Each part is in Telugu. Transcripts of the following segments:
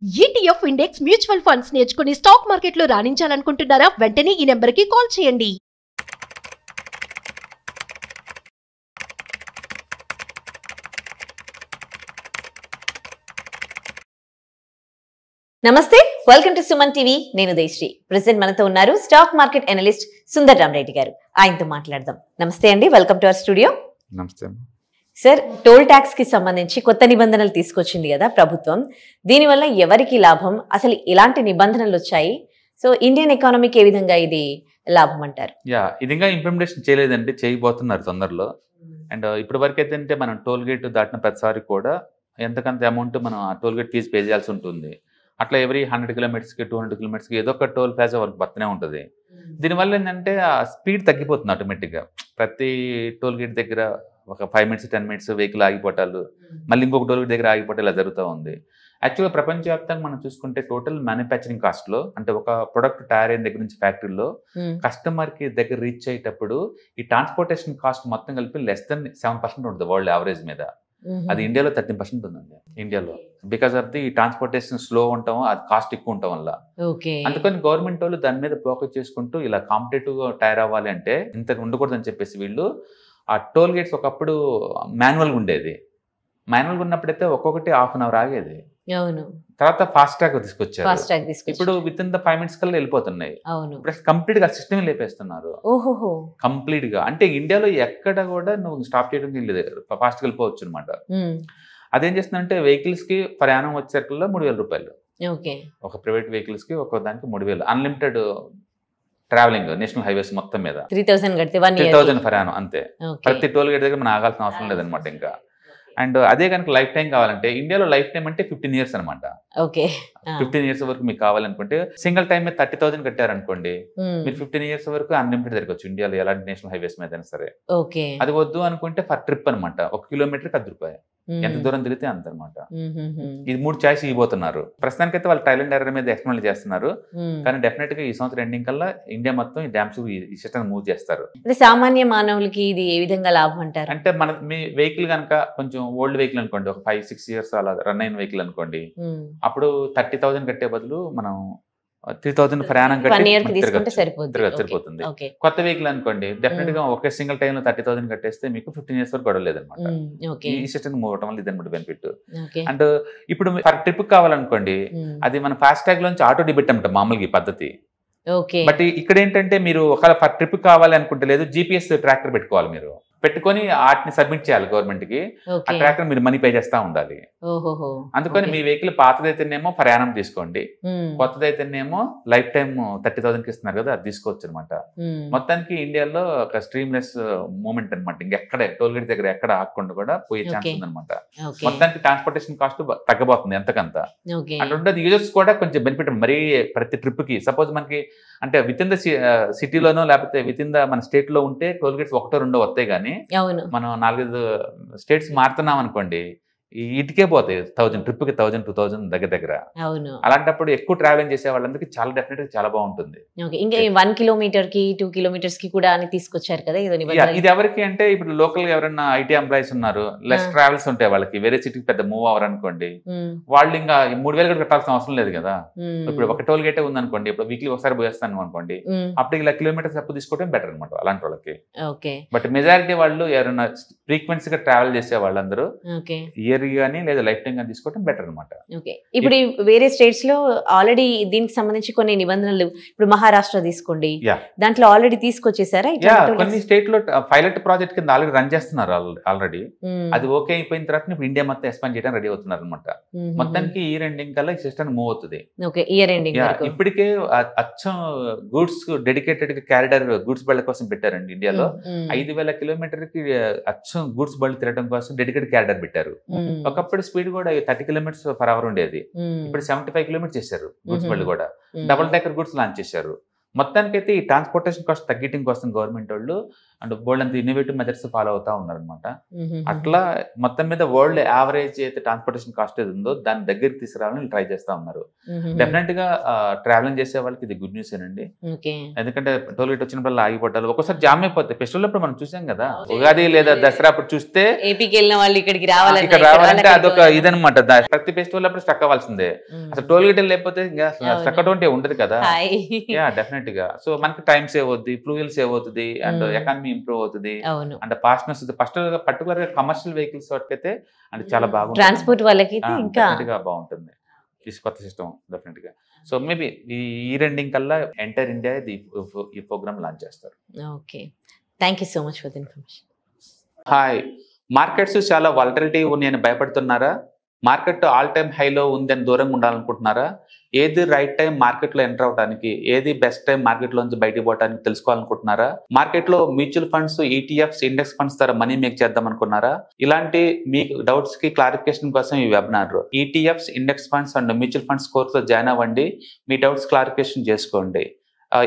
ETF ఇండెక్స్ మ్యూచువల్ ఫండ్స్ నేర్చుకుని స్టాక్ మార్కెట్లో రాణించాలనుకుంటున్నారా? వెంటనే ఈ నెంబర్కి కాల్ చేయండి. నమస్తే, వెల్కమ్ టు సుమన్ టీవీ. నేను దయశ్రీ. ప్రెసెంట్ మనతో ఉన్నారు stock market analyst Sundar Rama Reddy గారు. ఆయనతో మాట్లాడదాం. నమస్తే అండి, వెల్కమ్ టు అవర్ స్టూడియో. నమస్తే సార్, టోల్ ట్యాక్స్ కి సంబంధించి కొత్త నిబంధనలు తీసుకొచ్చింది కదా ప్రభుత్వం. దీనివల్ల ఎవరికి లాభం, అసలు ఎలాంటి నిబంధనలు వచ్చాయి, సో ఇండియన్ ఎకానమీకి ఏ విధంగా ఇది లాభం అంటారు? ఇది ఇంకా ఇంప్లిమెంటేషన్ చేయలేదండి, చేయబోతున్నారు తొందరలో. అండ్ ఇప్పటి వరకు అయితే మనం టోల్ గేట్ దాటిన ప్రతిసారి కూడా ఎంతకంత అమౌంట్ మనం ఆ టోల్ గేట్ ఫీజు పే చేయాల్సి ఉంటుంది. అట్లా ఎవ్రీ 100 కిలోమీటర్స్కి 200 కిలోమీటర్స్కి ఏదో ఒక టోల్ ప్లాజా వరకు పడుతూనే ఉంటుంది. దీనివల్ల ఏంటంటే ఆ స్పీడ్ తగ్గిపోతుంది ఆటోమేటిక్గా. ప్రతి టోల్ గేట్ దగ్గర ఒక 5 మినిట్స్ 10 మినిట్స్ వెహికల్ ఆగిపోవటాలు, మళ్ళీ ఇంకొక టోల్ గేట్ దగ్గర ఆగిపోవటాలు ఇలా జరుగుతూ ఉంది. యాక్చువల్గా ప్రపంచవ్యాప్తంగా మనం చూసుకుంటే టోటల్ మ్యానుఫ్యాక్చరింగ్ కాస్ట్లో, అంటే ఒక ప్రొడక్ట్ తయారైన దగ్గర నుంచి ఫ్యాక్టరీలో కస్టమర్కి దగ్గర రీచ్ అయ్యేటప్పుడు ఈ ట్రాన్స్పోర్టేషన్ కాస్ట్ మొత్తం కలిపి లెస్ దెన్ 7% ఉంటుంది వరల్డ్ యావరేజ్ మీద. అది ఇండియాలో 13% ఉందండి ఇండియాలో. Because of the transportation slow ఉండటం, అది కాస్ట్ ఎక్కువ ఉండటం వల్ల. అందుకని గవర్నమెంట్ వాళ్ళు దాని మీద ఫోకస్ చేసుకుంటూ ఇలా కాంపిటేటివ్ గా తయారు అవ్వాలి అంటే ఇంత ఉండకూడదని చెప్పేసి వీళ్ళు ఆ టోల్ గేట్స్ ఒకప్పుడు మాన్యువల్గా ఉండేది. మాన్యువల్గా ఉన్నప్పుడైతే ఒక్కొక్కటి హాఫ్ అన్ అవర్ ఆగేది. తర్వాత ఫాస్ట్ ట్రాక్ తీసుకొచ్చారు. ఇప్పుడు విత్ ఇన్ ద 5 మినిట్స్ కల్లా వెళ్ళిపోతున్నాయి. ఇప్పుడు కంప్లీట్ గా సిస్టమ్ లేపేస్తున్నారు కంప్లీట్ గా. అంటే ఇండియాలో ఎక్కడ కూడా నువ్వు స్టాప్ చేయడం లేదు, ఫాస్ట్ గా వెళ్ళిపోవచ్చు అనమాట. అదేం చేస్తుందంటే వెహికల్స్ కి ప్రయాణం వచ్చేట్లో 3,000 రూపాయలు, ఒక ప్రైవేట్ వెహికల్స్ కి ఒక దానికి 3,000 అన్లిమిటెడ్ ట్రావెలింగ్ నేషనల్ హైవేస్ మొత్తం మీద 3,000 ప్రయాణం అంతే. ప్రతి టోల్ గేట్ దగ్గర మనం ఆగాల్సిన అవసరం లేదనమాట ఇంకా. అండ్ అదే కనుక లైఫ్ టైం కావాలంటే ఇండియాలో లైఫ్ టైం అంటే 15 ఇయర్స్ అనమాట. 15 ఇయర్స్ వరకు మీకు కావాలనుకుంటే సింగిల్ టైం మీద 30,000 కట్టారనుకోండి, మీరు 15 ఇయర్స్ వరకు అన్లిమిటెడ్ తిరగచ్చు ఇండియాలో ఎలాంటి నేషనల్ హైవేస్ మీద అయినా సరే. అది వద్దు అనుకుంటే ఫర్ ట్రిప్ అనమాట, 1 కిలోమీటర్ 10 రూపాయలు, ఎంత దూరం తిరిగితే అంత అనమాట. ఇది 3 చాయిస్ ఇవ్వబోతున్నారు. ప్రస్తుతానికైతే వాళ్ళు ట్రయల్ అండ్ ఎర్రర్ మీద ఎక్స్ప్లెయిన్ చేస్తున్నారు. కానీ డెఫినెట్ గా ఈ సంవత్సరం ఎండింగ్ కల్లా ఇండియా మొత్తం ఈ డ్యామ్స్ ఈ సిస్టమ్ మూవ్ చేస్తారు. సామాన్య మానవులకి ఇది ఏ విధంగా లాభం అంటారు? అంటే మన మీ వెహికల్ కనుక కొంచెం ఓల్డ్ వెహికల్ అనుకోండి, ఒక 5-6 ఇయర్స్ అలా రన్ అయిన వెహికల్ అనుకోండి, అప్పుడు 30,000 కట్టే బదులు మనం 3,000 ప్రయాణం కట్టి సరిపోతుంది. కొత్త వెహికల్ అనుకోండి, డెఫినెట్ గా ఒకే సింగిల్ టైం లో 30,000 కట్టేస్తే మీకు 15 ఇయర్స్ వరకు గొడవ లేదనమాట. ఈ సిస్టమ్ మూవ్ అవడం వల్ల ఇదన్నమాట బెనిఫిట్. అండ్ ఇప్పుడు ట్రిప్ కావాలనుకోండి, అది మన ఫాస్ట్ ట్యాగ్ లోంచి ఆటో డెబిట్ అనమాట మామూలుగా ఈ పద్ధతి. బట్ ఇక్కడ ఏంటంటే మీరు ఒకవేళ ట్రిప్ కావాలి అనుకుంటే లేదు, GPS ట్రాక్టర్ పెట్టుకోవాలి. మీరు పెట్టుకొని వాటిని సబ్మిట్ చేయాలి గవర్నమెంట్ కి. ఆ ట్రాక్టర్ మీరు మనీ పే చేస్తా ఉండాలి. అందుకని మీ వెహికల్ పాతదైతేనేమో ప్రయాణం తీసుకోండి, కొత్తదైతేనేమో లైఫ్ టైం 30,000 కి ఇస్తున్నారు కదా, అది తీసుకోవచ్చు అనమాట. మొత్తానికి ఇండియాలో ఒక స్ట్రీమ్లెస్ మూమెంట్ అనమాట. ఇంకెక్కడ టోల్ గేట్ దగ్గర ఎక్కడ ఆగకుండా కూడా పోయే ఛాన్స్ ఉందన్నమాట. మొత్తానికి ట్రాన్స్పోర్టేషన్ కాస్ట్ తగ్గబోతుంది ఎంతకంత. అంటే యూజర్స్ కూడా కొంచెం బెనిఫిట్. మరీ ప్రతి ట్రిప్ కి సపోజ్ మనకి అంటే విత్ ఇన్ ద సిటీలోనో లేకపోతే విత్ ఇన్ ద మన స్టేట్ లో ఉంటే టోల్ గేట్స్ 1-2 వస్తాయి. కానీ మనం 4-5 స్టేట్స్ మారుతున్నాం అనుకోండి, ఇటుకే పోతాయి 1,000 ట్రిప్ కి 1,000-2,000 దగ్గర. అలాంటప్పుడు ఎక్కువ ట్రావెలింగ్ చేసే వాళ్ళందరికీ చాలా డెఫినెట్ గా చాలా బాగుంటుంది. ఇంకా 1 కిలోమీటర్ కి 2 కిలోమీటర్స్ కి కూడా అని తీసుకొచ్చారు కదా. ఇది ఎవరికి అంటే ఇప్పుడు లోకల్ గా ఎవరైనా IT ఎంప్లాయీస్ ఉన్నారు, లెస్ ట్రావెల్స్ ఉంటాయి వాళ్ళకి, వేరే సిటీకి పెద్ద మూవ్ అవర్ అనుకోండి, వాళ్ళు ఇంకా 3,000 కూడా కట్టాల్సిన అవసరం లేదు కదా. ఇప్పుడు ఒక టోల్ గేటే ఉందనుకోండి, ఇప్పుడు వీక్లీ ఒకసారి పోయేస్తాను అనుకోండి, అప్పుడు ఇలా కిలోమీటర్స్ అప్పు తీసుకోవడం బెటర్ అనమాట అలాంటి వాళ్ళకి. బట్ మెజారిటీ వాళ్ళు ఎవరైనా ఫ్రీక్వెన్సీగా ట్రావెల్ చేసే వాళ్ళందరూ గానీ లేదా లైఫ్ టైం గానీ తీసుకోవడం బెటర్ అనమాట. ఇప్పుడు వేరే స్టేట్స్ లో ఆల్రెడీ దీనికి సంబంధించి కొన్ని నిబంధనలు, ఇప్పుడు మహారాష్ట్ర తీసుకోండి, దాంట్లో ఆల్రెడీ తీసుకొచ్చేసారా? కొన్ని స్టేట్ లో పైలట్ ప్రాజెక్ట్ కింద ఆల్రెడీ రన్ చేస్తున్నారు ఆల్రెడీ. అది ఓకే అయిపోయిన తర్వాత ఇప్పుడు ఇండియా మొత్తం ఎక్స్పాండ్ చేయడం రెడీ అవుతున్నారు అనమాట. మొత్తానికి ఇయర్ ఎండింగ్ కల్లా ఈ సిస్టమ్ మూవ్ అవుతుంది. ఇప్పటికే అచ్చం గూడ్స్ డెడికేటెడ్ క్యారిడర్ గూడ్స్ బళ్ళ కోసం పెట్టారండి ఇండియాలో. 5,000 కిలోమీటర్ కి అచ్చం గూడ్స్ బళ్ళు తిరగడం కోసం డెడికేటెడ్ క్యారిడర్ పెట్టారు. ఒకప్పుడు స్పీడ్ కూడా 30 కిలోమీటర్స్ పర్ అవర్ ఉండేది, ఇప్పుడు 75 కిలోమీటర్స్ చేశారు గూడ్స్ బళ్ళు కూడా. డబుల్ డెక్కర్ గూడ్స్ లాంచ్ చేశారు. మొత్తానికైతే ఈ ట్రాన్స్పోర్టేషన్ కాస్ట్ తగ్గించడం కోసం గవర్నమెంట్ వాళ్ళు అండ్ బోల్డ్ అంత ఇన్నోవేటివ్ మెథడ్స్ ఫాలో అవుతా ఉన్నారనమాట. అట్లా మొత్తం మీద వరల్డ్ యావరేజ్ అయితే ట్రాన్స్పోర్టేషన్ కాస్ట్ ఏది ఉందో దాని దగ్గరికి తీసుకురావాలని ట్రై చేస్తా ఉన్నారు. డెఫినెట్ గా ట్రావెలింగ్ చేసే వాళ్ళకి ఇది గుడ్ న్యూస్ ఏనండి. ఎందుకంటే టోల్ గేట్ వచ్చినప్పుడు ఆగిపోతారు, ఒక్కోసారి జామ్ అయిపోతాయి. ఫెస్టివల్ అప్పుడు మనం చూసాం కదా, ఉగాది లేదా దసరా అప్పుడు చూస్తే ఏపీకి వెళ్ళిన వాళ్ళు ఇక్కడ రావాలంటే అదొక ఇదనమాట. ప్రతి ఫెస్టివల్ అప్పుడు స్టక్ అవ్వాల్సిందే. అసలు టోల్ గేట్ లేకపోతే ఇంకా స్టక్ అటువంటి ఉండదు కదా. డెఫినెట్ గా. సో మనకి టైం సేవ్ అవుతుంది, ఫ్లూయల్ సేవ్ అవుతుంది, అండ్ ఎకానమీ ఇంప్రూవ్ అవుతుంది, అండ్ ఫాస్ట్నెస్ ఫస్ట్ పర్టికులర్ గా కమర్షియల్ వెహికల్స్ వరకు అయితే అంటే చాలా బాగుంటుంది. ట్రాన్స్పోర్ట్ వాళ్ళకి ఇంకా బాగుంటుంది ఈ కొత్త సిస్టమ్ డెఫినెట్ గా. సో మేబీ ఈ రెండింగ్ కల్లా ఎంటైర్ ఇండియా ఈ ప్రోగ్రామ్ లాంచ్ చేస్తారు. Okay, thank you so much for the information. Hi, markets చాలా వాలటిలిటీ ఉన్నాయని భయపడుతున్నారా? మార్కెట్ ఆల్ టైమ్ హైలో ఉందని దూరంగా ఉండాలనుకుంటున్నారా? ఏది రైట్ టైం మార్కెట్లో ఎంటర్ అవడానికి, ఏది బెస్ట్ టైం మార్కెట్లోంచి బయటకు పోవడానికి తెలుసుకోవాలనుకుంటున్నారా? మార్కెట్లో mutual funds, ETFs, index funds ద్వారా మనీ మేక్ చేద్దాం అనుకున్నారా? ఇలాంటి మీ డౌట్స్ కి క్లారిఫికేషన్ కోసం ఈ webinar. ETFs, index funds and mutual funds కోర్సులో జాయిన్ అవ్వండి, మీ డౌట్స్ క్లారిఫికేషన్ చేసుకోండి.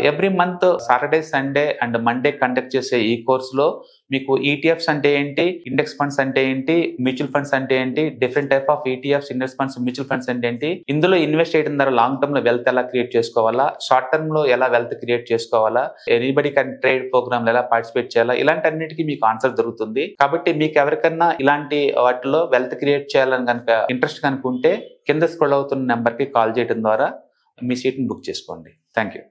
Every month Saturday, Sunday and Monday conduct చేసే ఈ కోర్సులో మీకు ఈటీఎఫ్స్ అంటే ఏంటి, ఇండెక్స్ ఫండ్స్ అంటే ఏంటి, మ్యూచువల్ ఫండ్స్ అంటే ఏంటి, different type of ETFs, index funds, mutual funds అంటే ఏంటి, ఇందులో ఇన్వెస్ట్ చేయడం ద్వారా లాంగ్ టర్మ్ లో వెల్త్ ఎలా క్రియేట్ చేసుకోవాలా, షార్ట్ టర్మ్ లో ఎలా వెల్త్ క్రియేట్ చేసుకోవాలా, ఎనీబడి కెన్ ట్రేడ్ ప్రోగ్రామ్ ఎలా పార్టిసిపేట్ చేయాలా, ఇలాంటి అన్నిటికీ మీకు ఆన్సర్ దొరుకుతుంది. కాబట్టి మీకు ఎవరికన్నా ఇలాంటి వాటిలో వెల్త్ క్రియేట్ చేయాలని కనుక ఇంట్రెస్ట్ కనుకుంటే కింద స్క్రోల్ అవుతున్న నెంబర్ కి కాల్ చేయడం ద్వారా మీ సీట్ ని బుక్ చేసుకోండి. Thank you.